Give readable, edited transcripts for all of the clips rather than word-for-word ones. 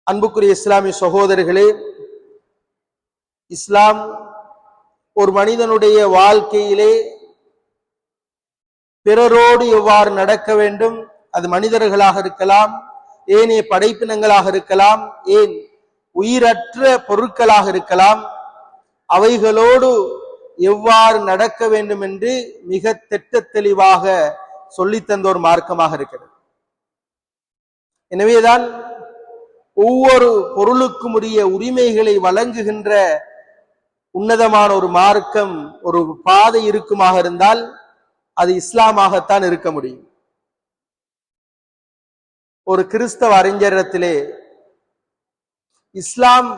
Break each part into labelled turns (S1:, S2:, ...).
S1: அன்புக்குரிய இஸ்லாமிய சகோதரர்களே, இஸ்லாம் ஒரு மனிதனுடைய வாழ்க்கையிலே பிறரோடு எவ்வாறு நடக்க வேண்டும், அது மனிதர்களாக இருக்கலாம், ஏனைய படைப்பினங்களாக இருக்கலாம், ஏன் உயிரற்ற பொருட்களாக இருக்கலாம், அவைகளோடு எவ்வாறு நடக்க வேண்டும் என்று மிக திட்ட தெளிவாக சொல்லித்தந்த ஒரு மார்க்கமாக இருக்கிறது. எனவேதான் ஒவ்வொரு பொருளுக்கும் உரிய உரிமைகளை வழங்குகின்ற உன்னதமான ஒரு மார்க்கம், ஒரு பாதை இருக்குமாக இருந்தால் அது இஸ்லாமாகத்தான் இருக்க முடியும். ஒரு கிறிஸ்தவ அறிஞரிடத்திலே இஸ்லாம்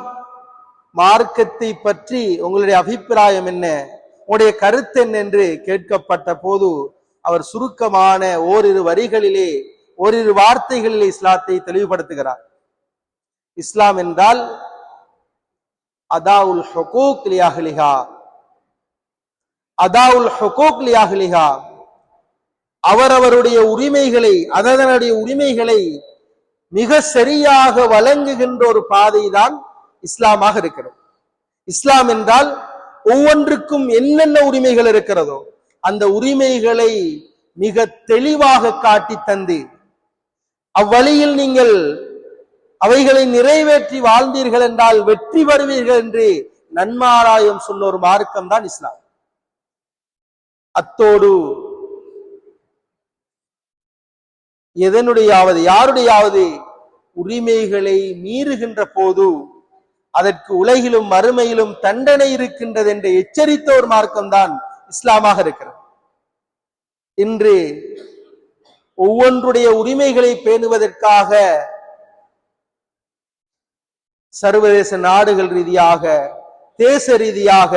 S1: மார்க்கத்தை பற்றி உங்களுடைய அபிப்பிராயம் என்ன, உங்களுடைய கருத்து என்ன என்று கேட்கப்பட்ட போது அவர் சுருக்கமான ஓரிரு வரிகளிலே, ஓரிரு வார்த்தைகளிலே இஸ்லாத்தை தெளிவுபடுத்துகிறார். இஸ்லாம் என்றால் அதாவுல் ஹுகூக் லிஅஹ்லிஹா, அதாவுல் ஹுகூக் லிஅஹ்லிஹா, அவரவருடைய உரிமைகளை, அதனுடைய உரிமைகளை மிக சரியாக வழங்குகின்ற ஒரு பாதை தான் இஸ்லாமாக இருக்கிறது. இஸ்லாம் என்றால் ஒவ்வொன்றுக்கும் என்னென்ன உரிமைகள் இருக்கிறதோ அந்த உரிமைகளை மிக தெளிவாக காட்டி தந்து அவ்வழியில் நீங்கள் அவைகளை நிறைவேற்றி வாழ்ந்தீர்கள் என்றால் வெற்றி பெறுவீர்கள் என்று நன்மாராயம் சொன்ன ஒரு மார்க்கம் தான் இஸ்லாம். அத்தோடு எதனுடையாவது யாருடையாவது உரிமைகளை மீறுகின்ற போது அதற்கு உலகிலும் மறுமையிலும் தண்டனை இருக்கின்றது என்று எச்சரித்த ஒரு மார்க்கம் தான் இஸ்லாமாக இருக்கிறது. இன்று ஒவ்வொன்றுடைய உரிமைகளை பேணுவதற்காக சர்வதேச நாடுகள் ரீதியாக, தேச ரீதியாக,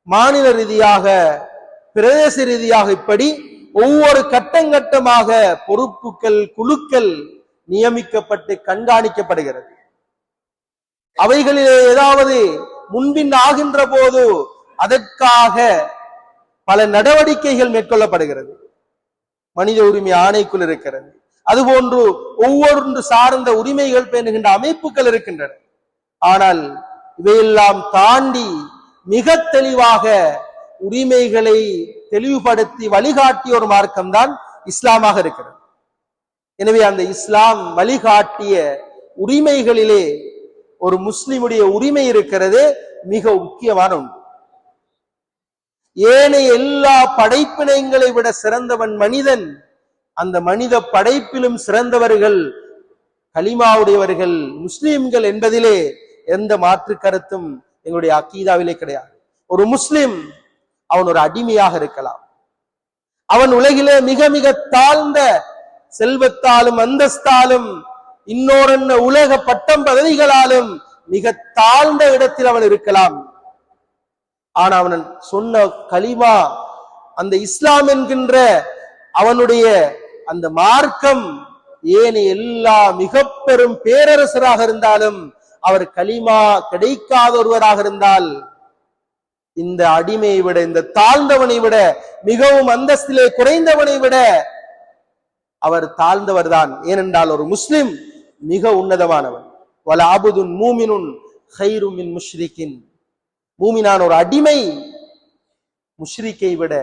S1: மாநில ரீதியாக, பிரதேச ரீதியாக, இப்படி ஒவ்வொரு கட்டங்கட்டமாக பொறுப்புகள், குழுக்கள் நியமிக்கப்பட்டு கண்காணிக்கப்படுகிறது. அவைகளிலே ஏதாவது முன்பின் ஆகின்ற போது அதற்காக பல நடவடிக்கைகள் மேற்கொள்ளப்படுகிறது. மனித உரிமை ஆணைக்குள் இருக்கிறது. அதுபோன்று ஒவ்வொன்று சார்ந்த உரிமைகள் பேணுகின்ற அமைப்புகள் இருக்கின்றன. ஆனால் இவையெல்லாம் தாண்டி மிக தெளிவாக உரிமைகளை தெளிவுபடுத்தி வழிகாட்டிய ஒரு மார்க்கம் தான் இஸ்லாமாக இருக்கிறது. எனவே அந்த இஸ்லாம் வழிகாட்டிய உரிமைகளிலே ஒரு முஸ்லிமுடைய உரிமை இருக்கிறது மிக முக்கியமான ஒன்று. ஏனைய எல்லா படைப்பினங்களை விட சிறந்தவன் மனிதன். அந்த மனித படைப்பிலும் சிறந்தவர்கள் கலிமாவுடையவர்கள், முஸ்லிம்கள் என்பதிலே எந்த மாற்று கருத்தும் எங்களுடைய அக்கீதாவிலே கிடையாது. ஒரு முஸ்லிம் அவன் ஒரு அடிமையாக இருக்கலாம். அவன் உலகிலே மிக மிக தாழ்ந்த செல்வத்தாலும் அந்தஸ்தாலும் இன்னொரு உலக பட்டம் பதவிகளாலும் மிக தாழ்ந்த இடத்தில் அவன் இருக்கலாம். ஆனா அவன் சொன்ன கலிமா, அந்த இஸ்லாம் என்கின்ற அவனுடைய அந்த மார்க்கம், ஏனைய எல்லா மிக பெரும் பேரரசராக இருந்தாலும் அவர் கலிமா கிடைக்காத ஒருவராக இருந்தால் இந்த அடிமையை விட, இந்த தாழ்ந்தவனை விட, மிகவும் அந்தஸ்திலே குறைந்தவனை விட அவர் தாழ்ந்தவர் தான். ஏனென்றால் ஒரு முஸ்லிம் மிக உன்னதமானவன். வல அபுதுன் மூமினுன் கைரும் மின் முஷ்ரிக்கின், மூமினான ஒரு அடிமை முஷ்ரிக்கை விட,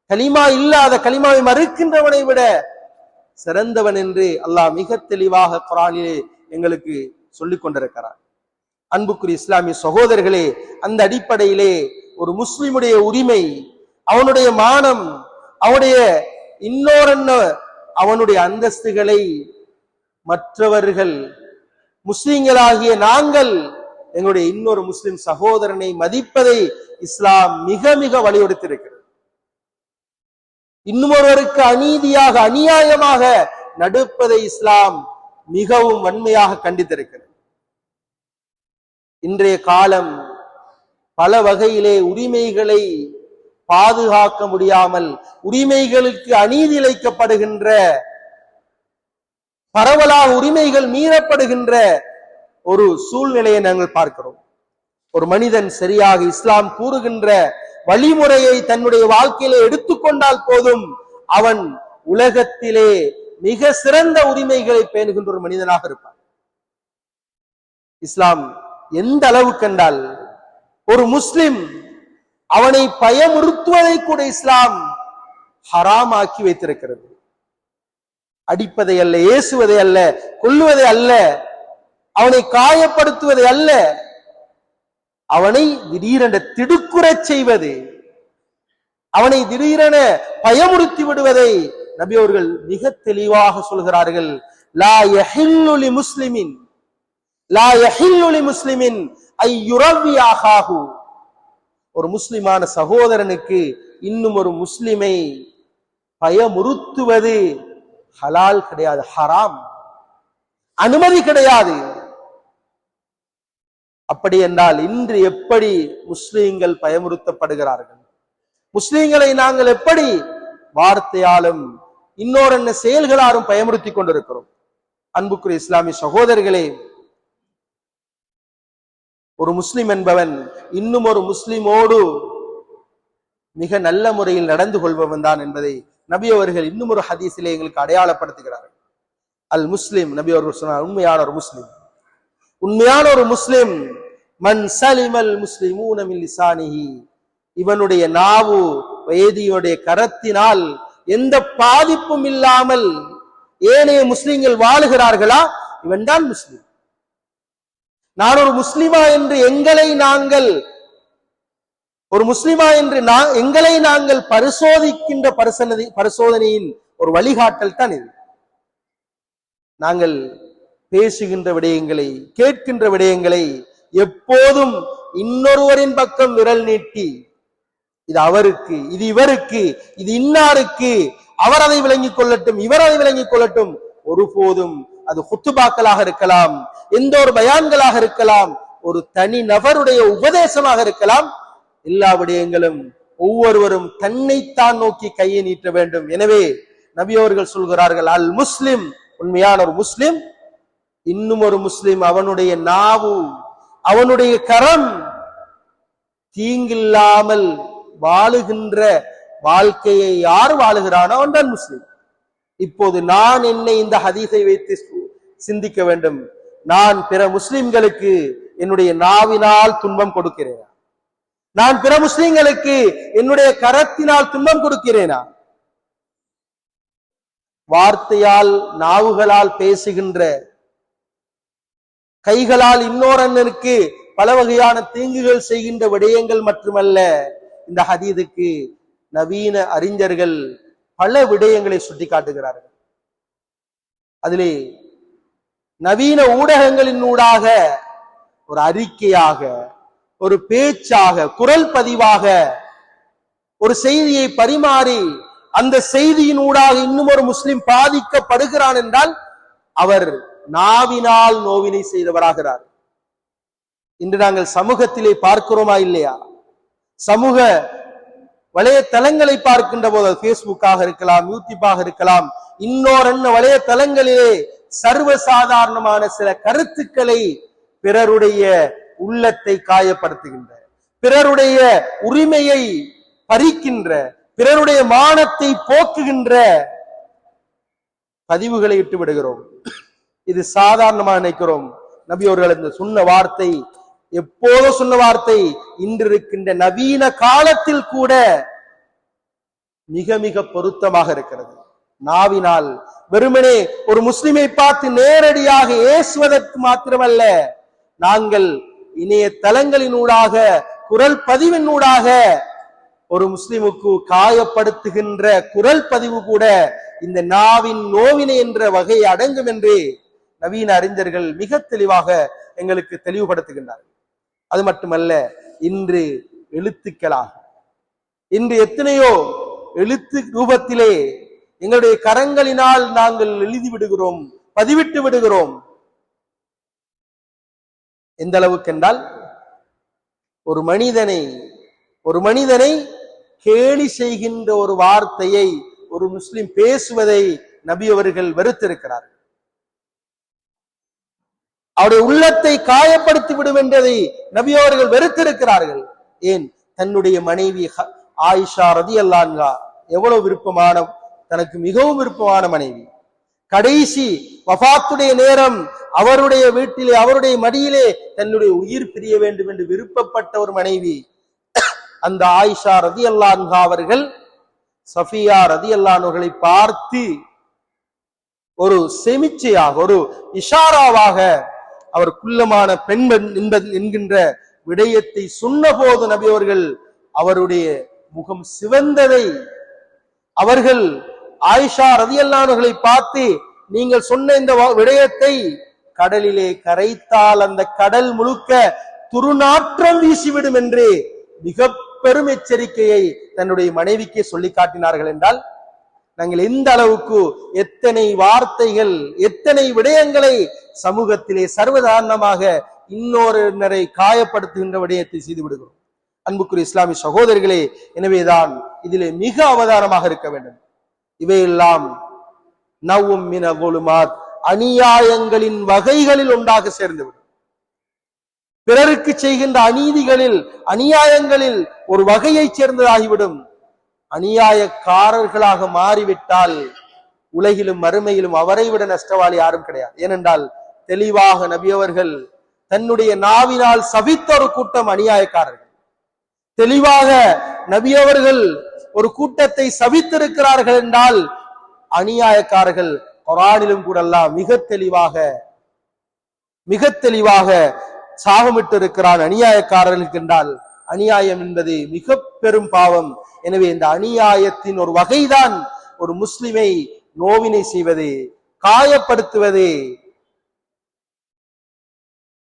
S1: கலிமா இல்லாத, கலிமாவை மறுக்கின்றவனை விட சிறந்தவன் என்று அல்லாஹ் மிக தெளிவாக குர்ஆனிலே எங்களுக்கு சொல்லிக் கொண்டிருக்கிறார். அன்புக்குரிய இஸ்லாமிய சகோதரர்களே, அந்த அடிப்படையிலே ஒரு முஸ்லிமுடைய உரிமை, அவனுடைய மானம், அவனுடைய இன்னொரு அவனுடைய அந்தஸ்துகளை மற்றவர்கள், முஸ்லிம்களாகிய நாங்கள் எங்களுடைய இன்னொரு முஸ்லிம் சகோதரனை மதிப்பதை இஸ்லாம் மிக மிக வலியுறுத்தியிருக்கிறது. இன்னும் ஒருவருக்கு அநீதியாக, அநியாயமாக நடப்பதை இஸ்லாம் மிகவும் வன்மையாக கண்டித்திருக்கிறது. இன்றைய காலம் பல வகையிலே உரிமைகளை பாதுகாக்க முடியாமல் உரிமைகளுக்கு அநீதி இழைக்கப்படுகின்ற, பரவலாக உரிமைகள் மீறப்படுகின்ற ஒரு சூழ்நிலையை நாங்கள் பார்க்கிறோம். ஒரு மனிதன் சரியாக இஸ்லாம் கூறுகின்ற வழிமுறையை தன்னுடைய வாழ்க்கையில எடுத்துக்கொண்டால் போதும் அவன் உலகத்திலே மிக சிறந்த உரிமைகளை பேணுகின்ற ஒரு மனிதனாக இருப்பான். இஸ்லாம் எந்த அளவுக்கு என்றால் ஒரு முஸ்லிம் அவனை பயமுறுத்துவதை கூட இஸ்லாம் ஹராம் ஆக்கி வைத்திருக்கிறது. அடிப்பதை அல்ல, ஏசுவதை அல்ல, கொல்லுவதை அல்ல, அவனை காயப்படுத்துவதை அல்ல, அவனை திடீரென திடுக்குறச் செய்வது, அவனை திடீரென பயமுறுத்தி விடுவதை நபி அவர்கள் மிக தெளிவாக சொல்கிறார்கள். லா யஹில்லு லி முஸ்லிமின் லா யஹில்லு லி முஸ்லிமின் ஐ யுரவி அஹாஹு. ஒரு முஸ்லிமான சகோதரனுக்கு இன்னும் ஒரு முஸ்லிமை பயமுறுத்துவது ஹலால் கிடையாது, ஹராம், அனுமதி கிடையாது. அப்படி என்றால் இன்று எப்படி முஸ்லிம்கள் பயமுறுத்தப்படுகிறார்கள்? முஸ்லிம்களை நாங்கள் எப்படி வார்த்தையாலும் இன்னொரு என்ன செயல்களாலும் பயமுறுத்தி கொண்டிருக்கிறோம்? அன்புக்குரிய இஸ்லாமிய சகோதரர்களே, ஒரு முஸ்லிம் என்பவன் இன்னும் ஒரு முஸ்லிமோடு மிக நல்ல முறையில் நடந்து கொள்பவன் தான் என்பதை நபி அவர்கள் இன்னும் ஒரு ஹதீஸிலே எங்களுக்கு அடையாளப்படுத்துகிறார்கள். அல் முஸ்லிம், நபி அவர்கள் சொன்னார், உண்மையான ஒரு முஸ்லிம், உண்மையான ஒரு முஸ்லிம் மன் சலிமல் முஸ்லிமூன மின் லிசானிஹி, இவனுடைய நாவு வேதியுடைய கரத்தினால் எந்த பாதிப்பும் இல்லாமல் ஏனைய முஸ்லிம்கள் வாழுகிறார்களா, இவன் தான் முஸ்லிம். நான் ஒரு முஸ்லிமா என்று ஒரு முஸ்லிமா என்று எங்களை நாங்கள் பரிசோதிக்கின்ற பரிசோதனையின் ஒரு வழிகாட்டல் தான் இது. நாங்கள் பேசுகின்ற விடயங்களை, கேட்கின்ற விடயங்களை எப்போதும் இன்னொருவரின் பக்கம் விரல் நீட்டி, இது அவருக்கு, இது இவருக்கு, இது இன்னாருக்கு, அவர் அதை விளங்கிக் கொள்ளட்டும், இவர் அதை விளங்கிக் கொள்ளட்டும், ஒருபோதும் அது ஹுத்துபாக்களாக இருக்கலாம், எந்த ஒரு பயான்களாக இருக்கலாம், ஒரு தனி நபருடைய உபதேசமாக இருக்கலாம், எல்லா விடயங்களும் ஒவ்வொருவரும் தன்னைத்தான் நோக்கி கையை நீட்ட வேண்டும். எனவே நபி அவர்கள் சொல்கிறார்கள், அல் முஸ்லிம், உண்மையான ஒரு முஸ்லிம் இன்னும் ஒரு முஸ்லிம் அவனுடைய நாவு, அவனுடைய கரம் தீங்கில்லாமல் வாழுகின்ற வாழ்க்கையை யார் வாழுகிறானோ அவன்தான் முஸ்லிம். இப்போது நான் என்னை இந்த ஹதீஸை வைத்து சிந்திக்க வேண்டும். நான் பிற முஸ்லிம்களுக்கு என்னுடைய நாவினால் துன்பம் கொடுக்கிறேனா? நான் பிற முஸ்லிம்களுக்கு என்னுடைய கரத்தினால் துன்பம் கொடுக்கிறேனா? வார்த்தையால், நாவுகளால் பேசுகின்ற, கைகளால் இன்னொருவனுக்கு பல வகையான தீங்குகள் செய்கின்ற விடயங்கள் மட்டுமல்ல, இந்த ஹதீஸுக்கு நவீன அறிஞர்கள் பல விடயங்களை சுட்டி காட்டுகிறார்கள். அதிலே நவீன ஊடகங்களின் ஊடாக ஒரு அறிக்கையாக, ஒரு பேச்சாக, குரல் பதிவாக ஒரு செய்தியை பரிமாறி அந்த செய்தியின் ஊடாக இன்னும் ஒரு முஸ்லிம் பாதிக்கப்படுகிறான் என்றால் அவர் நாவினால் நோவினை செய்தவராகிறார். இன்று நாங்கள் சமூகத்திலே பார்க்கிறோமா இல்லையா? சமூக வலைத்தளங்களை பார்க்கின்ற போது, பேஸ்புக்காக இருக்கலாம், யூடியூப்பாக இருக்கலாம், இன்னொரு வலைத்தளங்களிலே சர்வசாதாரணமான சில கருத்துக்களை பிறருடைய உள்ளத்தை காயப்படுத்துகின்ற, பிறருடைய உரிமையை பறிக்கின்ற, பிறருடைய மானத்தை போக்குகின்ற பதிவுகளை இட்டு விடுகிறோம். இது சாதாரணமாக நினைக்கிறோம். நபி அவர்கள் இந்த சொன்ன வார்த்தை, எப்போதோ சொன்ன வார்த்தை, இன்று இருக்கின்ற நவீன காலத்தில் கூட மிக மிக பொருத்தமாக இருக்கிறது. நாவினால் வெறுமனே ஒரு முஸ்லிமை பார்த்து நேரடியாக ஏசுவதற்கு மாத்திரமல்ல, நாங்கள் இணையதளங்களினூடாக, குரல் பதிவினூடாக ஒரு முஸ்லிமுக்கு காயப்படுத்துகின்ற குரல் பதிவு கூட இந்த நாவின் நோவினை என்ற வகை அடங்கும் என்று நவீன அறிஞர்கள் மிக தெளிவாக எங்களுக்கு தெளிவுபடுத்துகின்றார்கள். அது மட்டுமல்ல, இன்று எழுத்துக்களாக, இன்று எத்தனையோ எழுத்து ரூபத்திலே எங்களுடைய கரங்களினால் நாங்கள் எழுதி விடுகிறோம், பதிவிட்டு விடுகிறோம். எந்த அளவுக்கு என்றால், ஒரு மனிதனை கேலி செய்கின்ற ஒரு வார்த்தையை ஒரு முஸ்லிம் பேசுவதை நபி அவர்கள் வெறுத்திருக்கிறார்கள். அவருடைய உள்ளத்தை காயப்படுத்தி விடும் என்றதை நபி அவர்கள் வெறுத்திருக்கிறார்கள். ஏன்? தன்னுடைய மனைவி ஆயிஷா ரலியல்லாஹு அன்ஹா எவ்வளவு விருப்பமான, தனக்கு மிகவும் விருப்பமான மனைவி, கடைசி வஃபாத்துடைய நேரம் அவருடைய வீட்டிலே அவருடைய மடியிலே தன்னுடைய உயிர் பிரிய வேண்டும் என்று விருப்பப்பட்ட ஒரு மனைவி அந்த ஆயிஷா ரலியல்லாஹு அன்ஹா அவர்கள் சஃபியா ரலியல்லாஹு அன்ஹாவை பார்த்து ஒரு செமிச்சையாக ஒரு இஷாராவாக அவர் குள்ளமான பெண் என்கின்ற விடயத்தை சொன்ன போது நபி அவர்கள் அவருடைய முகம் சிவந்ததை அவர்கள் ஆயிஷா ரலியல்லாஹு அன்ஹாவை பார்த்து நீங்கள் சொன்ன இந்த விடயத்தை கடலிலே கரைத்தால் அந்த கடல் முழுக்க துர்நாற்றம் வீசிவிடும் என்று மிக பெரும் எச்சரிக்கையை தன்னுடைய மனைவிக்கு சொல்லி காட்டினார்கள் என்றால் நாங்கள் எந்த அளவுக்கு எத்தனை வார்த்தைகள் எத்தனை விடயங்களை சமூகத்திலே சர்வதாரணமாக இன்னொருவரை காயப்படுத்துகின்ற விடயத்தை செய்து விடுகிறோம். அன்புக்குரிய இஸ்லாமிய சகோதரர்களே, எனவேதான் இதிலே மிக அவதானமாக இருக்க வேண்டும். இவையெல்லாம் நவ்வும் மின குலுமாத் அநியாயங்களின் வகைகளில் ஒன்றாக சேர்ந்துவிடும். பிறருக்கு செய்கின்ற அநீதிகளில் அநியாயங்களில் ஒரு வகையை சேர்ந்ததாகிவிடும். அநியாயக்காரர்களாக மாறிவிட்டால் உலகிலும் மறுமையிலும் அவரை விட நஷ்டவாளி யாரும் கிடையாது. ஏனென்றால் தெளிவாக நபி அவர்கள் தன்னுடைய நாவினால் சபித்த ஒரு கூட்டம் அநியாயக்காரர்கள். தெளிவாக நபி அவர்கள் ஒரு கூட்டத்தை சபித்திருக்கிறார்கள் என்றால் அநியாயக்காரர்கள் குர்ஆனிலும் கூட அல்லாஹ் மிக தெளிவாக சாபமிட்டு இருக்கிறான் அநியாயக்காரர்களுக்கு என்றால் அநியாயம் என்பது மிக பெரும் பாவம். எனவே இந்த அநியாயத்தின் ஒரு வகைதான் ஒரு முஸ்லிமை நோவினை செய்வது, காயப்படுத்துவது.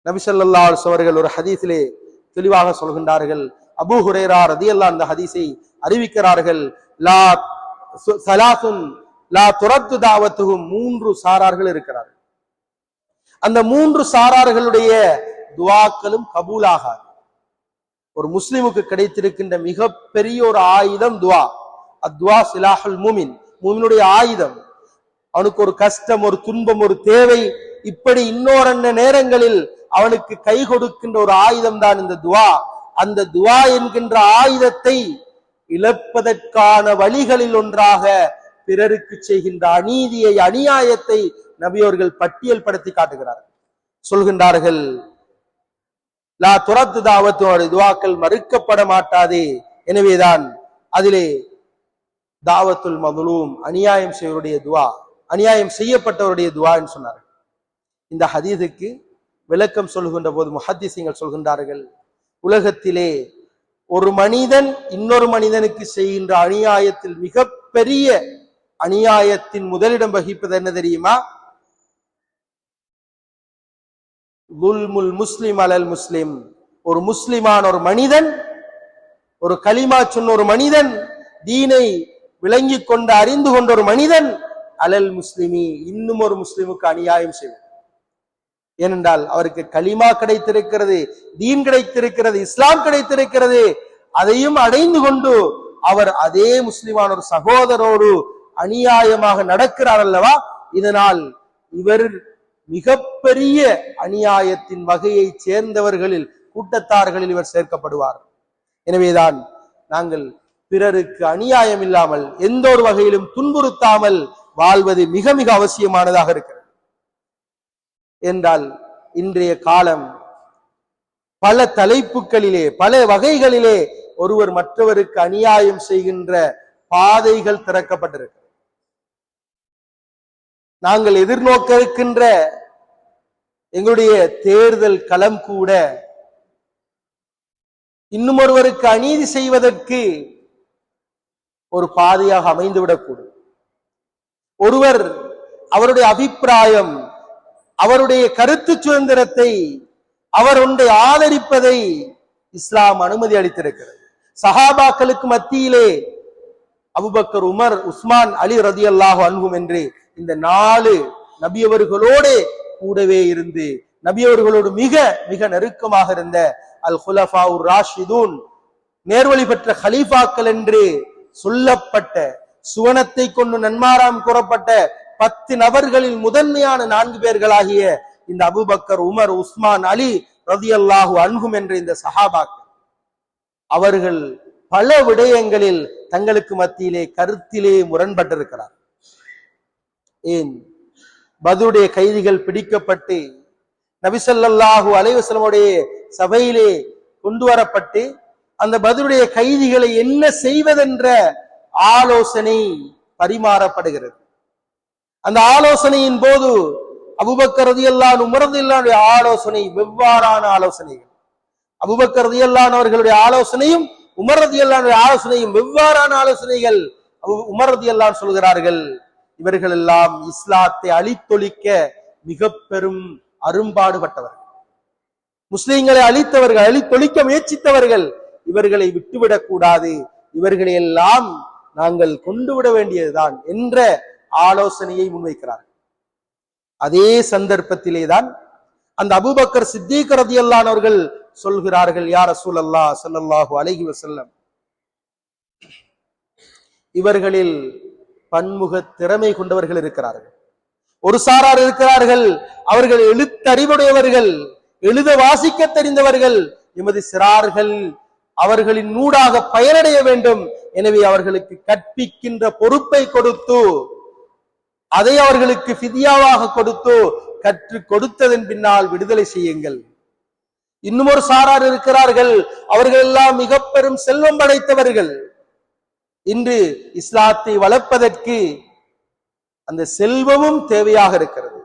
S1: நபி ஸல்லல்லாஹு அலைஹி வஸல்லம் அவர்கள் ஒரு ஹதீஸிலே தெளிவாக சொல்கின்றார்கள். அபூ ஹுரைரா ரலியல்லாஹு அந்த ஹதீஸை அறிவிக்கிறார்கள். லா ஸலாசுன் லா துரத்து தாவத்துஹும், மூன்று சாரார்கள் இருக்கிறார்கள். அந்த மூன்று சாரார்களுடைய துஆக்களும் கபூலாகாது. ஒரு முஸ்லிமுக்கு கிடைத்திருக்கின்ற மிக பெரிய ஒரு ஆயுதம் துஆ. அத்வா சிலாஹுல் மூமின், மூமினுடைய ஆயுதம். அவனுக்கு ஒரு கஷ்டம், ஒரு துன்பம், ஒரு தேவை, இப்படி இன்னொரு நேரங்களில் அவனுக்கு கை கொடுக்கின்ற ஒரு ஆயுதம் தான் இந்த துஆ. அந்த துஆ என்கின்ற ஆயுதத்தை இழப்பதற்கான வழிகளில் ஒன்றாக பிறருக்கு செய்கின்ற அநீதியை அநியாயத்தை நபியவர்கள் பட்டியல் படுத்தி காட்டுகிறார்கள். சொல்கின்றார்கள், லா துரத்து தாவத்து, துஆக்கள் மறுக்கப்பட மாட்டாதே. எனவேதான் அதிலே தாவத்துல் மதுலூம், அநியாயம் செய்வருடைய துஆ, அநியாயம் செய்யப்பட்டவருடைய துஆ என்று சொன்னார்கள். இந்த ஹதீஸுக்கு விளக்கம் சொல்கின்ற போது முஹத்திஸீன்கள் சொல்கின்றார்கள், உலகத்திலே ஒரு மனிதன் இன்னொரு மனிதனுக்கு செய்கின்ற அநியாயத்தில் மிக பெரிய அநியாயத்தின் முதலிடம் வகிப்பது என்ன தெரியுமா? ظுல்முல் முஸ்லிம் அலல் முஸ்லிம். ஒரு முஸ்லிமான ஒரு மனிதன், ஒரு கலிமா சொன்ன ஒரு மனிதன், தீனை விளங்கி கொண்டு அறிந்து கொண்ட ஒரு மனிதன், அலல் முஸ்லிமி, இன்னும் ஒரு முஸ்லிமுக்கு அநியாயம் செய்வார். ஏனென்றால் அவருக்கு கலிமா கிடைத்திருக்கிறது, தீன் கிடைத்திருக்கிறது, இஸ்லாம் கிடைத்திருக்கிறது. அதையும் அடைந்து கொண்டு அவர் அதே முஸ்லிமான ஒரு சகோதரோடு அநியாயமாக நடக்கிறார் அல்லவா? இதனால் இவர் மிகப்பெரிய அநியாயத்தின் வகையை சேர்ந்தவர்களில், கூட்டத்தார்களில் இவர் சேர்க்கப்படுவார். எனவேதான் நாங்கள் பிறருக்கு அநியாயம் இல்லாமல் எந்த ஒரு வகையிலும் துன்புறுத்தாமல் வாழ்வது மிக மிக அவசியமானதாக இருக்கிறது. என்றால் இன்றைய காலம் பல தலைப்புகளிலே பல வகைகளிலே ஒருவர் மற்றவருக்கு அநியாயம் செய்கின்ற பாதைகள் திறக்கப்பட்டிருக்கிறது. நாங்கள் எதிர்நோக்க இருக்கின்ற எங்களுடைய தேர்தல் களம் கூட இன்னும் ஒருவருக்கு அநீதி செய்வதற்கு ஒரு பாதையாக அமைந்துவிடக்கூடும். ஒருவர் அவருடைய அபிப்பிராயம், அவருடைய கருத்து சுதந்திரத்தை, அவர் ஒன்றை ஆதரிப்பதை இஸ்லாம் அனுமதி அளித்திருக்கிறது. சஹாபாக்களுக்கு மத்தியிலே அபூபக்கர், உமர், உஸ்மான், அலி ரலியல்லாஹு அன்ஹும் என்று இந்த 4 நபியவர்களோடு கூடவே இருந்து நபியவர்களோடு மிக மிக நெருக்கமாக இருந்த அல் குலஃபாவுர் ராஷிதூன், நேர்வழி பெற்ற ஹலீஃபாக்கள் என்று சொல்லப்பட்ட, சுவனத்தை கொண்டு நன்மாராம் கூறப்பட்ட 10 நபர்களில் முதன்மையான 4 பேர்களாகிய இந்த அபூபக்கர், உமர், உஸ்மான், அலி ரலியல்லாஹு அன்ஹும் என்ற இந்த சஹாபாக்கள், அவர்கள் பல விடயங்களில் தங்களுக்கு மத்தியிலே கருத்திலே முரண்பட்டிருக்கிறார். ஏன்? பத்ருடைய கைதிகள் பிடிக்கப்பட்டு நபி ஸல்லல்லாஹு அலைஹி வஸல்லமுடைய சபையிலே கொண்டு வரப்பட்டு அந்த பத்ருடைய கைதிகளை என்ன செய்வதென்ற ஆலோசனை பரிமாறப்படுகிறது. அந்த ஆலோசனையின் போது அபூபக்கர் ரலியல்லாஹு அன்ஹு, உமர் ரலியல்லாஹு அன்ஹுடைய ஆலோசனை வெவ்வேறான ஆலோசனைகள். அபூபக்கர் ரலியல்லாஹு அன்ஹு அவர்களுடைய ஆலோசனையும் உமர் ரலியல்லாஹு அன்ஹுடைய ஆலோசனையும் வெவ்வேறான ஆலோசனைகள். உமர் ரலியல்லாஹு அன்ஹு சொல்கிறார்கள், இவர்கள் எல்லாம் இஸ்லாத்தை அழித்தொழிக்க மிக பெரும் அரும்பாடுபட்டவர்கள், முஸ்லிம்களை அழித்தொழிக்க முயற்சித்தவர்கள். இவர்களை விட்டுவிடக் கூடாது, இவர்களை எல்லாம் நாங்கள் கொண்டு விட வேண்டியதுதான் என்ற ஆலோசனையை முன்வைக்கிறார்கள். அதே சந்தர்ப்பத்திலே தான் அந்த அபூபக்கர் சித்தீக் ரலியல்லாஹு அன்ஹு அவர்கள் சொல்கிறார்கள், யா ரசூலல்லாஹ் ஸல்லல்லாஹு அலைஹி வஸல்லம், இவர்களில் பன்முக திறமை கொண்டவர்கள் இருக்கிறார்கள். ஒரு சாரார் இருக்கிறார்கள், அவர்கள் எழுத்தறிவுடையவர்கள், எழுத வாசிக்க தெரிந்தவர்கள். எமது சிறார்கள் அவர்களின் நூடாக பயனடைய வேண்டும், எனவே அவர்களுக்கு கற்பிக்கின்ற பொறுப்பை கொடுத்து அதை அவர்களுக்கு ஃபிதியாவாக கொடுத்து கற்றுக் கொடுத்ததன் பின்னால் விடுதலை செய்யுங்கள். இன்னும் ஒரு சாரார் இருக்கிறார்கள், அவர்கள் எல்லாம் மிக பெரும் செல்வம் படைத்தவர்கள். இன்று இஸ்லாத்தை வளர்ப்பதற்கு அந்த செல்வமும் தேவையாக இருக்கிறது.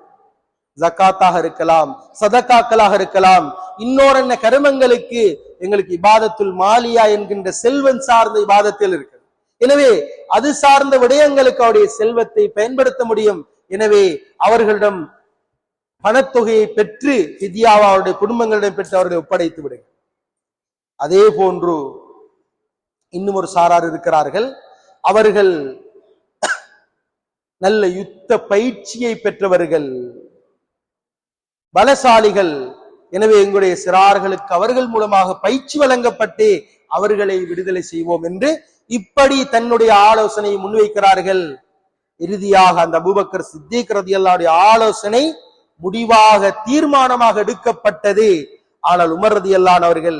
S1: ஜக்காத்தாக இருக்கலாம், சதக்காக்களாக இருக்கலாம், இன்னொரு என்ன கருமங்களுக்கு எங்களுக்கு இபாதத்துல் மாலியா என்கின்ற செல்வம் சார்ந்த இபாதத்தில் இருக்கிறது. எனவே அது சார்ந்த விடயங்களுக்கு அவருடைய செல்வத்தை பயன்படுத்த முடியும். எனவே அவர்களிடம் பணத்தொகையை பெற்று ஃபிதியாவை அவருடைய குடும்பங்களிடம் பெற்று அவர்களை ஒப்படைத்து விடுங்க. அதே போன்று இன்னும் ஒரு சாரார் இருக்கிறார்கள், அவர்கள் நல்ல யுத்த பயிற்சியை பெற்றவர்கள், பலசாலிகள். எனவே எங்களுடைய சிறார்களுக்கு அவர்கள் மூலமாக பயிற்சி வழங்கப்பட்டு அவர்களை விடுதலை செய்வோம் என்று இப்படி தன்னுடைய ஆலோசனையை முன்வைக்கிறார்கள். இறுதியாக அந்த அபூபக்கர் சித்தீக் ரலியல்லாஹு அன்ஹுடைய ஆலோசனை முடிவாக தீர்மானமாக எடுக்கப்பட்டது. ஆனால் உமர் ரலியல்லாஹு அன்ஹு அவர்கள்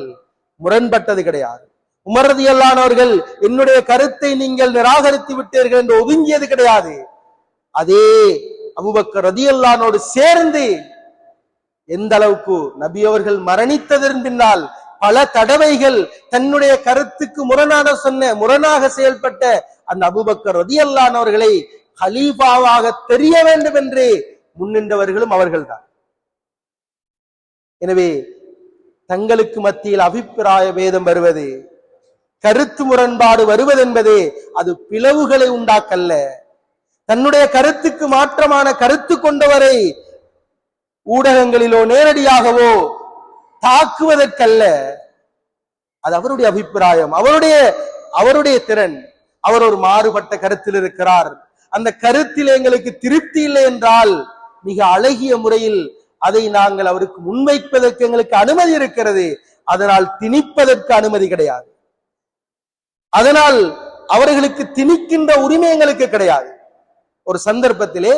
S1: முரண்பட்டது கிடையாது. உமர் ரலியல்லாஹு அன்ஹு அவர்கள் என்னுடைய கருத்தை நீங்கள் நிராகரித்து விட்டீர்கள் என்று ஒதுங்கியது கிடையாது. அதே அபூபக்கர் ரலியல்லாஹு அன்ஹுவோடு சேர்ந்து எந்த அளவுக்கு நபி அவர்கள் மரணித்ததன் பின்னால் பல தடவைகள் தன்னுடைய கருத்துக்கு முரணாக செயல்பட்ட அந்த அபூபக்கர் ரலியல்லாஹு அன்ஹு அவர்களை கலீஃபாவாக தெரிய வேண்டும் என்று முன்னின்றவர்களும் அவர்கள்தான். எனவே தங்களுக்கு மத்தியில் அபிப்பிராய வேதம் வருவது, கருத்து முரண்பாடு வருவது என்பது அது பிளவுகளை உண்டாக்கல்ல, தன்னுடைய கருத்துக்கு மாற்றமான கருத்து கொண்டவரை ஊடகங்களிலோ நேரடியாகவோ தாக்குவதற்கல்ல. அது அவருடைய அபிப்பிராயம், அவருடைய திறன். அவர் ஒரு மாறுபட்ட கருத்தில் இருக்கிறார், அந்த கருத்தில் எங்களுக்கு திருப்தி இல்லை என்றால் மிக அழகிய முறையில் அதை நாங்கள் அவருக்கு முன்வைப்பதற்கு எங்களுக்கு அனுமதி இருக்கிறது. அதனால் திணிப்பதற்கு அனுமதி கிடையாது. அதனால் அவர்களுக்கு திணிக்கின்ற உரிமை எங்களுக்கு கிடையாது. ஒரு சந்தர்ப்பத்திலே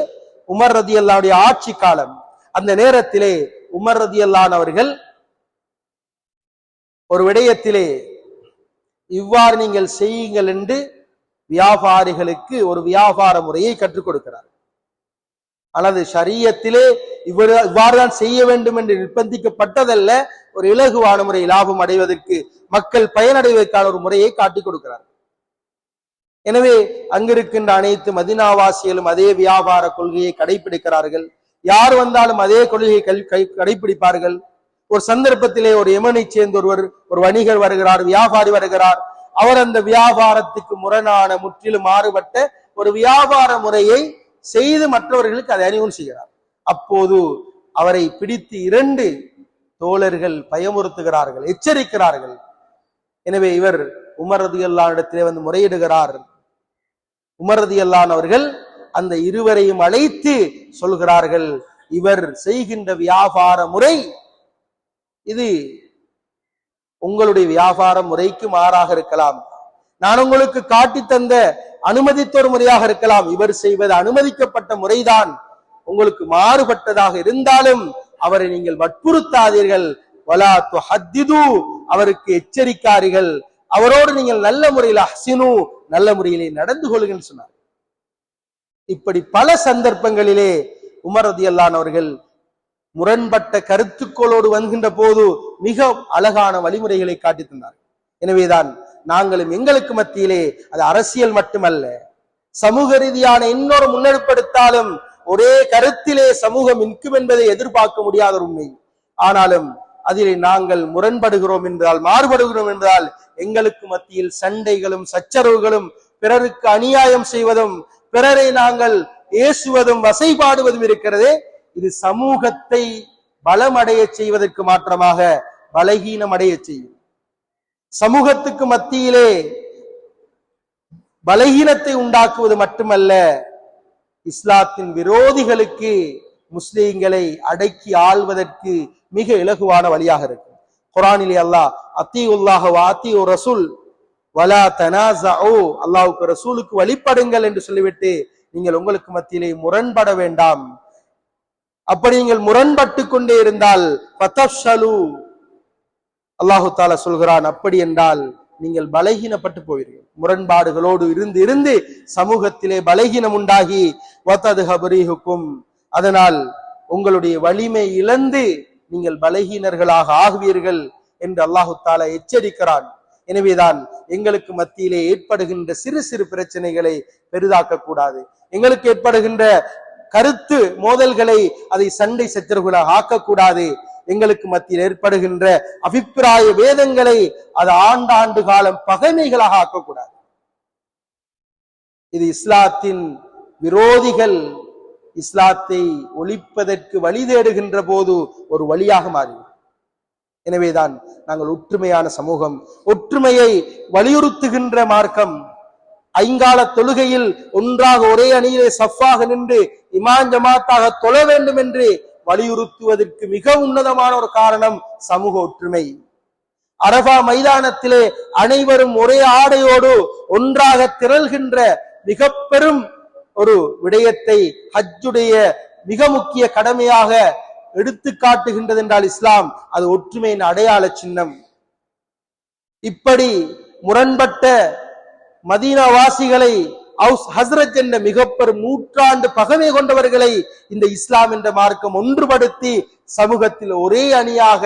S1: உமர் ரலியல்லாஹு அன்ஹுடைய ஆட்சி காலம், அந்த நேரத்திலே உமர் ரலியல்லாஹு அன்ஹு அவர்கள் ஒரு விடயத்திலே இவ்வாறு நீங்கள் செய்யுங்கள் என்று வியாபாரிகளுக்கு ஒரு வியாபார முறையை கற்றுக் கொடுக்கிறார். அல்லது ஷரியத்திலே இவ்வாறுதான் செய்ய வேண்டும் என்று நிர்பந்திக்கப்பட்டதல்ல, ஒரு இலகுவான முறை லாபம் அடைவதற்கு, மக்கள் பயனடைவதற்கான ஒரு முறையை காட்டிக் கொடுக்கிறார். எனவே அங்கிருக்கின்ற அனைத்து மதீனாவாசிகளும் அதே வியாபார கொள்கையை கடைபிடிக்கிறார்கள். யார் வந்தாலும் அதே கொள்கையை கடைபிடிப்பார்கள். ஒரு சந்தர்ப்பத்திலே ஒரு யமனை சேர்ந்த ஒரு வணிகர் வருகிறார், வியாபாரி வருகிறார். அவர் அந்த வியாபாரத்துக்கு முரணான, முற்றிலும் மாறுபட்ட ஒரு வியாபார முறையை செய்து மற்றவர்களுக்கு அதை அறிமுகம் செய்கிறார். அப்போது அவரை பிடித்து 2 தோழர்கள் பயமுறுத்துகிறார்கள், எச்சரிக்கிறார்கள். எனவே இவர் உமர் ரலியல்லாஹு அன்ஹு இடத்திலே வந்து முறையிடுகிறார். உமர் ரலியல்லாஹு அன்ஹு அவர்கள் அந்த இருவரையும் அழைத்து சொல்கிறார்கள், இவர் செய்கின்ற வியாபார முறை இது உங்களுடைய வியாபார முறைக்கு மாறாக இருக்கலாம், நான் உங்களுக்கு காட்டி தந்த அனுமதித்த ஒரு முறையாக இருக்கலாம், இவர் செய்வது அனுமதிக்கப்பட்ட முறைதான், உங்களுக்கு மாறுபட்டதாக இருந்தாலும் அவரை நீங்கள் வற்புறுத்தாதீர்கள், வலா துஹத்திது, அவருக்கு எச்சரிக்காதீர்கள், அவரோடு நீங்கள் நல்ல முறையில் அஹ்சினு, நல்ல முறையிலே நடந்து கொள்ளுங்கள் சொன்னார். இப்படி பல சந்தர்ப்பங்களிலே உமர் ரலியல்லாஹு அவர்கள் முரண்பட்ட கருத்துக்களோடு வருகின்ற போது மிக அழகான வழிமுறைகளை காட்டி தந்தார். எனவேதான் நாங்களும் எங்களுக்கு மத்தியிலே அது அரசியல் மட்டுமல்ல, சமூக ரீதியான இன்னொரு முன்னெடுப்படுத்தாலும் ஒரே கருத்திலே சமூகம் நிற்கும் என்பதை எதிர்பார்க்க முடியாத உண்மை. ஆனாலும் அதிலே நாங்கள் முரண்படுகிறோம் என்றால், மாறுபடுகிறோம் என்றால், எங்களுக்கு மத்தியில் சண்டைகளும் சச்சரவுகளும், பிறருக்கு அநியாயம் செய்வதும், பிறரை நாங்கள் ஏசுவதும் வசைபாடுவதும் இருக்கிறதே, இது சமூகத்தை பலமடைய செய்வதற்கு மாற்றமாக பலகீனம் அடைய செய்யும். சமூகத்துக்கு மத்தியிலே பலகீனத்தை உண்டாக்குவது மட்டுமல்ல, இஸ்லாத்தின் விரோதிகளுக்கு முஸ்லிம்களை அடக்கி ஆள்வதற்கு மிக இலகுவான வழியாக இருக்கும். குர்ஆனிலே அல்லாஹ் அத்தீஉல்லாஹ வ அத்தீஉ ரசூல் வலா தனாஸஉ, அல்லாஹ்வுக்கு ரசூலுக்கு வழிபடுங்கள் என்று சொல்லிவிட்டு நீங்கள் உங்களுக்கு மத்தியிலே முரண்பட வேண்டாம். அப்படி நீங்கள் முரண்பட்டு கொண்டே இருந்தால் ஃபதஃஷலு, அல்லாஹு தஆலா சொல்கிறான், அப்படி என்றால் நீங்கள் பலகீனப்பட்டு போவீர்கள். முரண்பாடுகளோடு இருந்து இருந்து சமூகத்திலே பலகீனம் உண்டாகி வதத்ஹபரிஹுக்கும், அதனால் உங்களுடைய வலிமை இழந்து நீங்கள் பலகீனர்களாக ஆகுவீர்கள் என்று அல்லாஹு தஆலா எச்சரிக்கிறான். எனவேதான் எங்களுக்கு மத்தியிலே ஏற்படுகின்ற சிறு சிறு பிரச்சனைகளை பெரிதாக்க கூடாது. எங்களுக்கு ஏற்படுகின்ற கருத்து மோதல்களை அதை சண்டை சச்சரவுகளாக ஆக்கக்கூடாது. எங்களுக்கு மத்தியில் ஏற்படுகின்ற அபிப்பிராய வேதங்களை அது ஆண்டாண்டு காலம் பகைமைகளாக ஆக்கக்கூடாது. இது இஸ்லாத்தின் விரோதிகள் இஸ்லாத்தை ஒழிப்பதற்கு வழி தேடுகின்ற போது ஒரு வழியாக மாறிவிடும். எனவேதான் நாங்கள் ஒற்றுமையான சமூகம், ஒற்றுமையை வலியுறுத்துகின்ற மார்க்கம், ஐங்கால தொழுகையில் ஒன்றாக ஒரே அணியிலே சஃப்பாக நின்று இமாம் ஜமாத்தாக தொழ வேண்டும் என்று வலியுறுத்துவதற்கு மிக உன்னதமான ஒரு காரணம் சமூக ஒற்றுமை. அரஃபா மைதானத்திலே அனைவரும் ஒரே ஆடையோடு ஒன்றாக திரள்கின்ற மிக பெரும் ஒரு விடயத்தை ஹஜ்ஜுடைய மிக முக்கிய கடமையாக எடுத்து காட்டுகின்றது என்றால் இஸ்லாம் அது ஒற்றுமையின் அடையாள சின்னம். இப்படி முரண்பட்ட மதீனா வாசிகளை ஹஸ்ரத் என்ற மிக பெரும் நூற்றாண்டு பகமை கொண்டவர்களை இந்த இஸ்லாம் என்ற மார்க்கம் ஒன்றுபடுத்தி சமூகத்தில் ஒரே அணியாக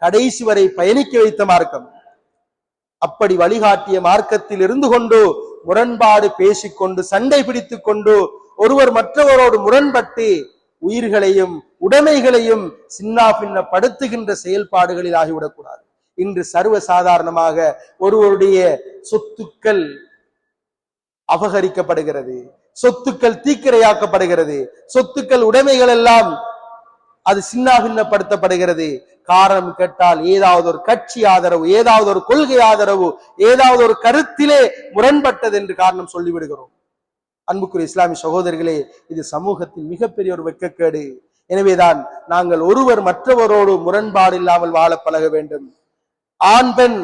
S1: கடைசி வரை பயணிக்க வைத்த மார்க்கம். அப்படி வழிகாட்டிய மார்க்கத்தில் இருந்து கொண்டு முரண்பாடு பேசிக்கொண்டு சண்டை பிடித்துக் கொண்டு ஒருவர் மற்றவரோடு முரண்பட்டு உயிர்களையும் உடைமைகளையும் சின்னா பின்னப்படுத்துகின்ற செயல்பாடுகளில் ஆகிவிடக்கூடாது. இன்று சர்வ சாதாரணமாக ஒருவருடைய சொத்துக்கள் அபகரிக்கப்படுகிறது, சொத்துக்கள் தீக்கிரையாக்கப்படுகிறது, சொத்துக்கள் உடைமைகள் எல்லாம் அது சின்னா பின்னப்படுத்தப்படுகிறது. காரணம் கேட்டால் ஏதாவது ஒரு கட்சி ஆதரவு, ஏதாவது ஒரு கொள்கை ஆதரவு, ஏதாவது ஒரு கருத்திலே முரண்பட்டது என்று காரணம் சொல்லிவிடுகிறோம். அன்புக்குரிய இஸ்லாமிய சகோதரர்களே, இது சமூகத்தின் மிகப்பெரிய ஒரு வெட்கக்கேடு. எனவேதான் நாங்கள் ஒருவர் மற்றவரோடு முரண்பாடு இல்லாமல் வாழ பழக வேண்டும். ஆண் பெண்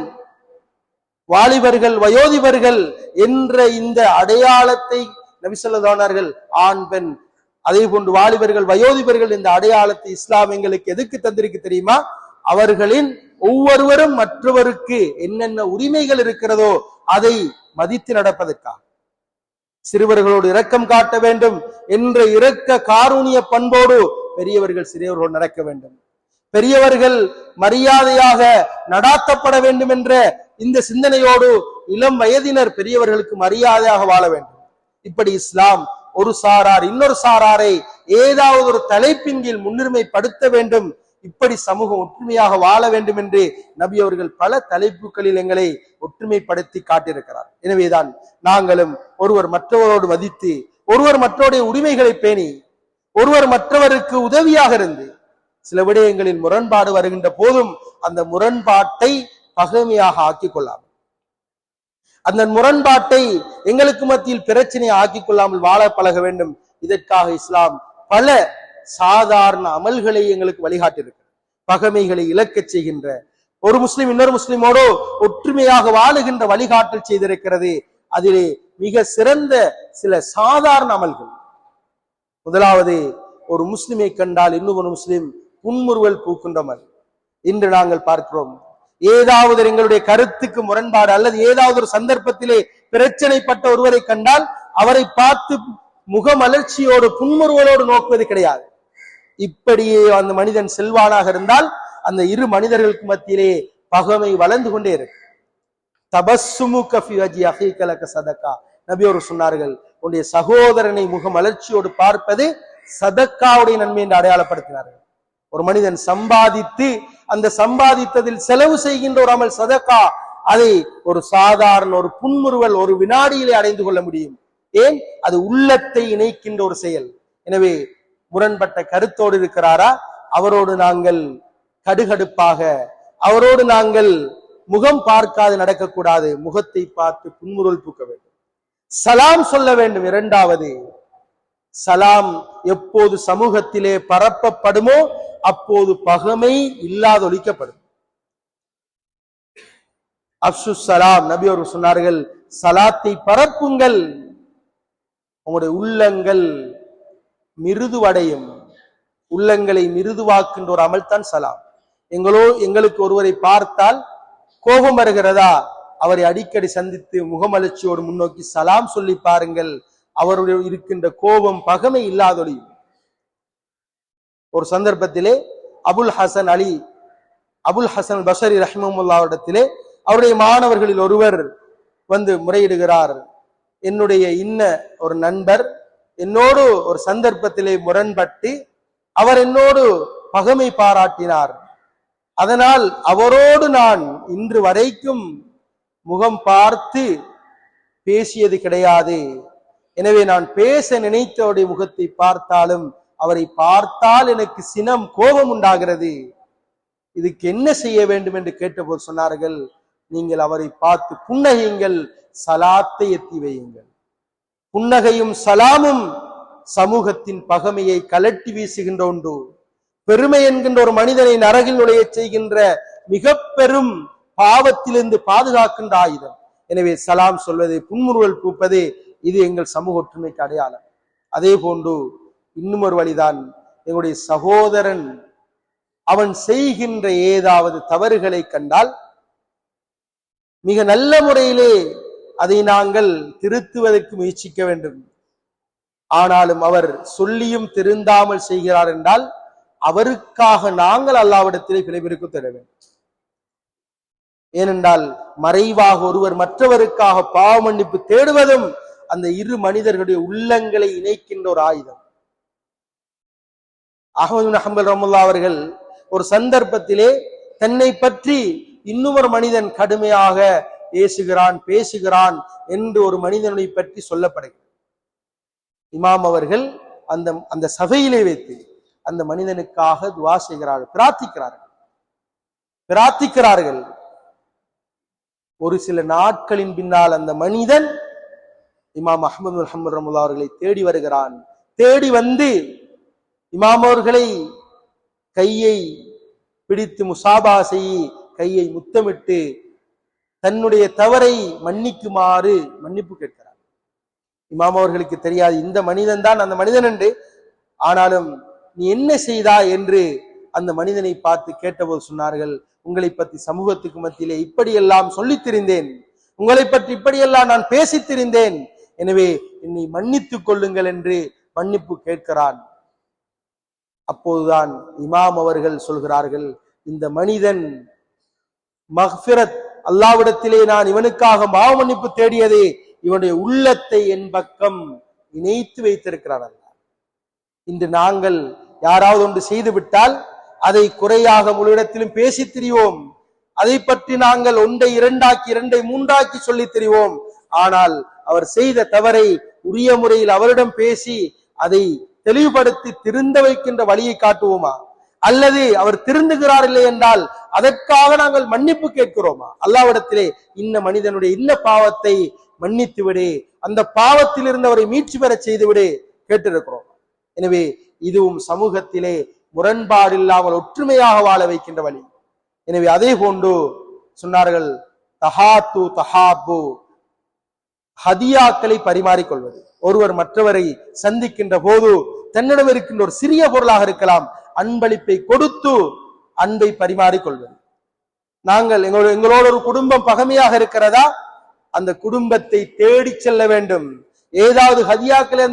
S1: வாலிபர்கள் வயோதிபர்கள் என்ற இந்த அடையாளத்தை நபி ஸல்லல்லாஹு அலைஹி வஸல்லம் ஆண் பெண் அதே போன்று வாலிபர்கள் வயோதிபர்கள் இந்த அடையாளத்தை இஸ்லாம் எங்களுக்கு எதுக்கு தந்திருக்கு தெரியுமா? அவர்களின் ஒவ்வொருவரும் மற்றவருக்கு என்னென்ன உரிமைகள் இருக்கிறதோ அதை மதித்து நடப்பதற்காக. சிறுவர்களோடு இரக்கம் காட்ட வேண்டும் என்ற இரக்க காரூணிய பண்போடு பெரியவர்கள் சிறியவர்களோடு நடக்க வேண்டும். பெரியவர்கள் மரியாதையாக நடாத்தப்பட வேண்டும் என்ற இந்த சிந்தனையோடு இளம் வயதினர் பெரியவர்களுக்கு மரியாதையாக வாழ வேண்டும். இப்படி இஸ்லாம் ஒரு சாரார் இன்னொரு சாராரை ஏதாவது ஒரு தலைப்பின் கீழ் முன்னுரிமைப்படுத்த வேண்டும். இப்படி சமூகம் ஒற்றுமையாக வாழ வேண்டும் என்று நபி அவர்கள் பல தலைப்புகளில் எங்களை ஒற்றுமைப்படுத்தி காட்டியிருக்கிறார். எனவேதான் நாங்களும் ஒருவர் மற்றவரோடு மதித்து, ஒருவர் மற்றவருடைய உரிமைகளை பேணி, ஒருவர் மற்றவருக்கு உதவியாக இருந்து, சில விடயங்களில் முரண்பாடு வருகின்ற போதும் அந்த முரண்பாட்டை பகைமையாக ஆக்கிக் கொள்ளாமல், அந்த முரண்பாட்டை எங்களுக்கு மத்தியில் பிரச்சனையை ஆக்கிக் கொள்ளாமல் வாழ பழக வேண்டும். இதற்காக இஸ்லாம் பல சாதாரண அமல்களை எங்களுக்கு வழிகாட்டியிருக்கிறது. பகைமைகளை இழக்கச் செய்கின்ற, ஒரு முஸ்லிம் இன்னொரு முஸ்லிமோடு ஒற்றுமையாக வாழுகின்ற வழிகாட்டல் செய்திருக்கிறது. அதிலே மிக சிறந்த சில சாதாரண அமல்கள். முதலாவது, ஒரு முஸ்லிமை கண்டால் இன்னொரு முஸ்லிம் புன்முறுவல் பூக்கின்ற அமல். இன்று நாங்கள் பார்க்கிறோம், ஏதாவது எங்களுடைய கருத்துக்கு முரண்பாடு அல்லது ஏதாவது ஒரு சந்தர்ப்பத்திலே பிரச்சனைப்பட்ட ஒருவரை கண்டால் அவரை பார்த்து முகமலர்ச்சியோடு புன்முறுவலோடு நோக்குவது கிடையாது. இப்படியே அந்த மனிதன் செல்வானாக இருந்தால் அந்த இரு மனிதர்களுக்கு மத்தியிலே பகமை வளர்ந்து கொண்டே இருக்கு. தபஸ்ஸுமுக ஃபி வஜ்ஹி அஹீக லக சதகா. நபி அவர்கள் சொன்னார்கள், உன்னுடைய சகோதரனை முகமலர்ச்சியோடு பார்ப்பது சதக்காவுடைய நன்மை என்று அடையாளப்படுத்தினார்கள். ஒரு மனிதன் சம்பாதித்து அந்த சம்பாதித்ததில் செலவு செய்கின்ற ஒரு அமல் சதக்கா, அதை ஒரு சாதாரண ஒரு புன்முறுவல் ஒரு வினாடியிலே அடைந்து கொள்ள முடியும். ஏன்? அது உள்ளத்தை இணைக்கின்ற ஒரு செயல். எனவே முரண்பட்ட கருத்தோடு இருக்கிறாரா, அவரோடு நாங்கள் கடுகடுப்பாக, அவரோடு நாங்கள் முகம் பார்க்காது நடக்கக்கூடாது. முகத்தை பார்த்து புன்முறுவல் பூக்க வேண்டும். சலாம் சொல்ல வேண்டும். இரண்டாவது, சலாம் எப்போது சமூகத்திலே பரப்பப்படுமோ அப்போது பகமை இல்லாத ஒழிக்கப்படும். அப்சு சலாம். நபி அவர்கள் சொன்னார்கள், சலாத்தை பரப்புங்கள், உங்களுடைய உள்ளங்கள் மிருதுவடையும். உள்ளங்களை மிருதுவாக்கின்ற ஒரு அமல் தான் சலாம். எங்களுக்கு ஒருவரை பார்த்தால் கோபம் வருகிறதா, அவரை அடிக்கடி சந்தித்து முகமலர்ச்சியோடு முன்னோக்கி சலாம் சொல்லி பாருங்கள், அவருடைய இருக்கின்ற கோபம் பகமை இல்லாதொழியும். ஒரு சந்தர்ப்பத்திலே அபுல் ஹசன் பஷரி ரஹ்மத்துல்லாஹிடத்திலே அவருடைய மாணவர்களில் ஒருவர் வந்து முறையிடுகிறார், என்னுடைய இன்ன ஒரு நண்பர் என்னோடு ஒரு சந்தர்ப்பத்திலே முரண்பட்டு அவர் என்னோடு பகமை பாராட்டினார், அதனால் அவரோடு நான் இன்று வரைக்கும் முகம் பார்த்து பேசியது கிடையாது. எனவே நான் பேச நினைத்தவருடைய முகத்தை பார்த்தாலும் அவரை பார்த்தால் எனக்கு சினம் கோபம் உண்டாகிறது. இதுக்கு என்ன செய்ய வேண்டும் என்று கேட்டபோது சொன்னார்கள், நீங்கள் அவரை பார்த்து புன்னகையுங்கள், சலாத்தை எத்தி வையுங்கள். புன்னகையும் சலாமும் சமூகத்தின் பகமையை கலட்டி வீசுகின்ற ஒன்று. பெருமை என்கின்ற ஒரு மனிதனை நரகில் நுழைய செய்கின்ற மிக பெரும் பாவத்திலிருந்து பாதுகாக்கின்ற ஆயுதம். எனவே சலாம் சொல்வது, புன்முறுவல் பூப்பது, இது எங்கள் சமூக ஒற்றுமைக்கு அடையாளம். அதே போன்று இன்னும் ஒரு வழிதான், எங்களுடைய சகோதரன் அவன் செய்கின்ற ஏதாவது தவறுகளை கண்டால் மிக நல்ல முறையிலே அதை நாங்கள் திருத்துவதற்கு முயற்சிக்க வேண்டும். ஆனாலும் அவர் சொல்லியும் திருந்தாமல் செய்கிறார் என்றால் அவருக்காக நாங்கள் அல்லாஹ்விடத்திலே பிழைப்பிற்கு தர வேண்டும். ஏனென்றால் மறைவாக ஒருவர் மற்றவருக்காக பாவ மன்னிப்பு தேடுவதும் அந்த இரு மனிதர்களுடைய உள்ளங்களை இணைக்கின்ற ஒரு ஆயுதம். அஹ்மது பின் ஹம்பல் ரஹ்மத்துல்லாஹி அவர்கள் ஒரு சந்தர்ப்பத்திலே தன்னை பற்றி இன்னும் ஒரு மனிதன் கடுமையாக பேசுகிறான் என்று ஒரு மனிதனை பற்றி சொல்லப்படுகிறது. இமாம் அவர்கள் அந்த சபையிலே வைத்து அந்த மனிதனுக்காக துஆ செய்கிறார்கள், பிரார்த்திக்கிறார்கள். ஒரு சில நாட்களின் பின்னால் அந்த மனிதன் இமாம் அஹ்மது பின் ஹம்பல் ரஹ்மத்துல்லாஹி அவர்களை தேடி வருகிறான். தேடி வந்து இமாம் அவர்களை கையை பிடித்து முசாபா செய்ய, கையை முத்தமிட்டு தன்னுடைய தவறை மன்னிக்குமாறு மன்னிப்பு கேட்கிறார். இமாம் அவர்களுக்கு தெரியாது இந்த மனிதன் தான் அந்த மனிதன் என்று. ஆனாலும் நீ என்ன செய்தா என்று அந்த மனிதனை பார்த்து கேட்டபோது சொன்னார்கள், உங்களை பற்றி சமூகத்துக்கு மத்தியிலே இப்படியெல்லாம் சொல்லித் திரிந்தேன், உங்களை பற்றி இப்படியெல்லாம் நான் பேசித் திரிந்தேன், எனவே என்னை மன்னித்துக் கொள்ளுங்கள் என்று மன்னிப்பு கேட்கிறான். அப்போதுதான் இமாம் அவர்கள் சொல்கிறார்கள், இந்த மனிதன் மக்ஃபிரத், அல்லாஹ்விடத்திலே நான் இவனுக்காக பாவ மன்னிப்பு தேடியதே, இவனுடைய உள்ளத்தை என் பக்கம் இணைத்து வைத்திருக்கிறார் அல்லாஹ். இன்று நாங்கள் யாராவது ஒன்று செய்து விட்டால் அதை குறையாக முழு இடத்திலும் பேசி திரிவோம். அதை பற்றி நாங்கள் ஒன்றை இரண்டாக்கி, இரண்டை மூன்றாக்கி சொல்லி திரிவோம். ஆனால் அவர் செய்த தவறை உரிய முறையில் அவரிடம் பேசி அதை தெளிவுபடுத்தி திருந்த வைக்கின்ற வழியை காட்டுவோமா? அல்லது அவர் திருந்துகிறார் இல்லை என்றால் அதற்காக நாங்கள் மன்னிப்பு கேட்கிறோமா? அல்லாஹ்விடத்திலே இன்ன மனிதனுடைய இன்ன பாவத்தை மன்னித்து விடு, அந்த பாவத்தில் இருந்து அவரை மீட்சி பெற செய்து விடு கேட்டிருக்கிறோம். எனவே இதுவும் சமூகத்திலே முரண்பாடு இல்லாமல் ஒற்றுமையாக வாழ வைக்கின்ற வழி. எனவே அதே போன்று சொன்னார்கள், தஹாத்து தஹாபு, ஹதியாக்களை பரிமாறிக்கொள்வது. ஒருவர் மற்றவரை சந்திக்கின்ற போது தன்னிடம் இருக்கின்ற ஒரு சிறிய பொருளாக இருக்கலாம், அன்பளிப்பை கொடுத்து அன்பை பரிமாறிக்கொள்வது. நாங்கள் எங்களோட ஒரு குடும்பம் பகமையாக இருக்கிறதா, அந்த குடும்பத்தை தேடி செல்ல வேண்டும். ஏதாவது ஹதியாக்களை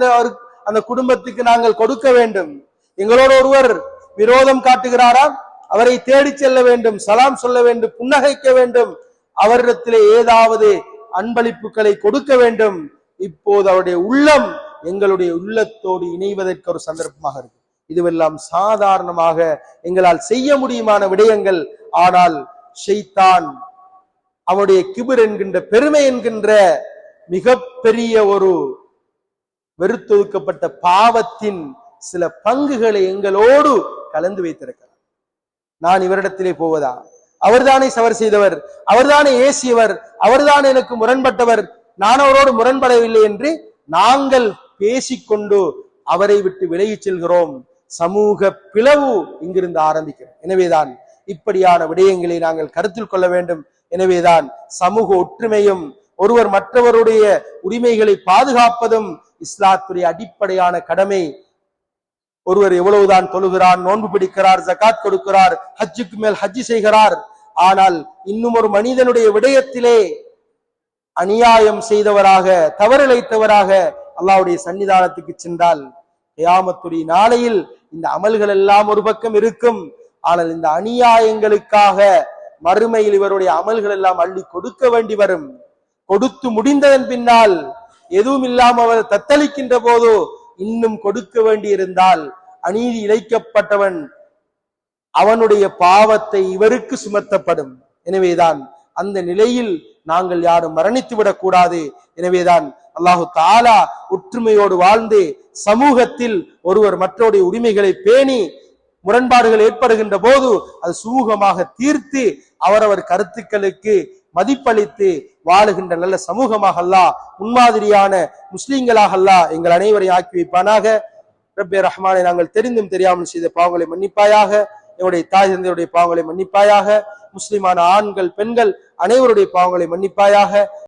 S1: அந்த குடும்பத்துக்கு நாங்கள் கொடுக்க வேண்டும். எங்களோடு ஒருவர் விரோதம் காட்டுகிறாரா, அவரை தேடி செல்ல வேண்டும், சலாம் சொல்ல வேண்டும், புன்னகைக்க வேண்டும், அவரிடத்திலே ஏதாவது அன்பளிப்புகளை கொடுக்க வேண்டும். இப்போது அவருடைய உள்ளம் எங்களுடைய உள்ளத்தோடு இணைவதற்கு ஒரு சந்தர்ப்பமாக இருக்கு. இதுவெல்லாம் சாதாரணமாக எங்களால் செய்ய முடியுமான விடயங்கள். ஆனால் ஷைத்தான் அவனுடைய கிபர் என்கின்ற பெருமை என்கின்ற மிகப்பெரிய ஒரு வெறுத்தொதுக்கப்பட்ட பாவத்தின் சில பங்குகளை எங்களோடு கலந்து வைத்திருக்கிறார். நான் இவரிடத்திலே போவதா, அவர்தானே தவறு செய்தவர், அவர்தானே ஏசியவர், அவர்தான் எனக்கு முரண்பட்டவர், நான் அவரோடு முரண்படவில்லை என்று நாங்கள் பேசிக்கொண்டு அவரை விட்டு விலகிச் செல்கிறோம். சமூக பிளவு இங்கிருந்து ஆரம்பிக்கிறோம். எனவேதான் இப்படியான விடயங்களை நாங்கள் கருத்தில் கொள்ள வேண்டும். எனவேதான் சமூக ஒற்றுமையும் ஒருவர் மற்றவருடைய உரிமைகளை பாதுகாப்பதும் இஸ்லாத்துடைய அடிப்படையான கடமை. ஒருவர் எவ்வளவுதான் தொழுகிறார், நோன்பு பிடிக்கிறார், ஜகாத் கொடுக்கிறார், ஹஜ்ஜுக்கு மேல் ஹஜ்ஜி செய்கிறார், ஆனால் இன்னும் ஒரு மனிதனுடைய விடயத்திலே அநியாயம் செய்தவராக, தவறிழைத்தவராக அல்லாஹ்வுடைய சன்னிதானத்துக்கு சென்றால் கியாமத்துடைய நாளையில் இந்த அமல்கள் எல்லாம் ஒரு பக்கம் இருக்கும். ஆனால் இந்த அநியாயங்களுக்காக மறுமையில் இவருடைய அமல்கள் எல்லாம் அள்ளி கொடுக்க வேண்டி வரும். கொடுத்து முடிந்ததன் பின்னால் எதுவும் இல்லாமல் அவர் தத்தளிக்கின்ற போது இன்னும் கொடுக்க வேண்டி இருந்தால் அநீதி இழைக்கப்பட்டவன் அவனுடைய பாவத்தை இவருக்கு சுமத்தப்படும். எனவேதான் அந்த நிலையில் நாங்கள் யாரும் மரணித்து விடக் கூடாது. எனவேதான் அல்லாஹு தஆலா ஒற்றுமையோடு வாழ்ந்து சமூகத்தில் ஒருவர் மற்றவருடைய உரிமைகளை பேணி முரண்பாடுகள் ஏற்படுகின்ற போது அது சுமூகமாக தீர்த்து அவரவர் கருத்துக்களுக்கு மதிப்பளித்து வாழுகின்ற நல்ல சமூகமாக அல்லாஹ், முன்மாதிரியான முஸ்லிம்களாக அல்லாஹ் எங்கள் அனைவரையும் ஆக்கி வைப்பானாக. ரப்பே ரஹ்மானே, நாங்கள் தெரிந்தும் தெரியாமல் செய்த பாவங்களை மன்னிப்பாயாக. என்னுடைய தாய் தந்தையுடைய பாவங்களை மன்னிப்பாயாக. முஸ்லிமான ஆண்கள் பெண்கள் அனைவருடைய பாவங்களை மன்னிப்பாயாக.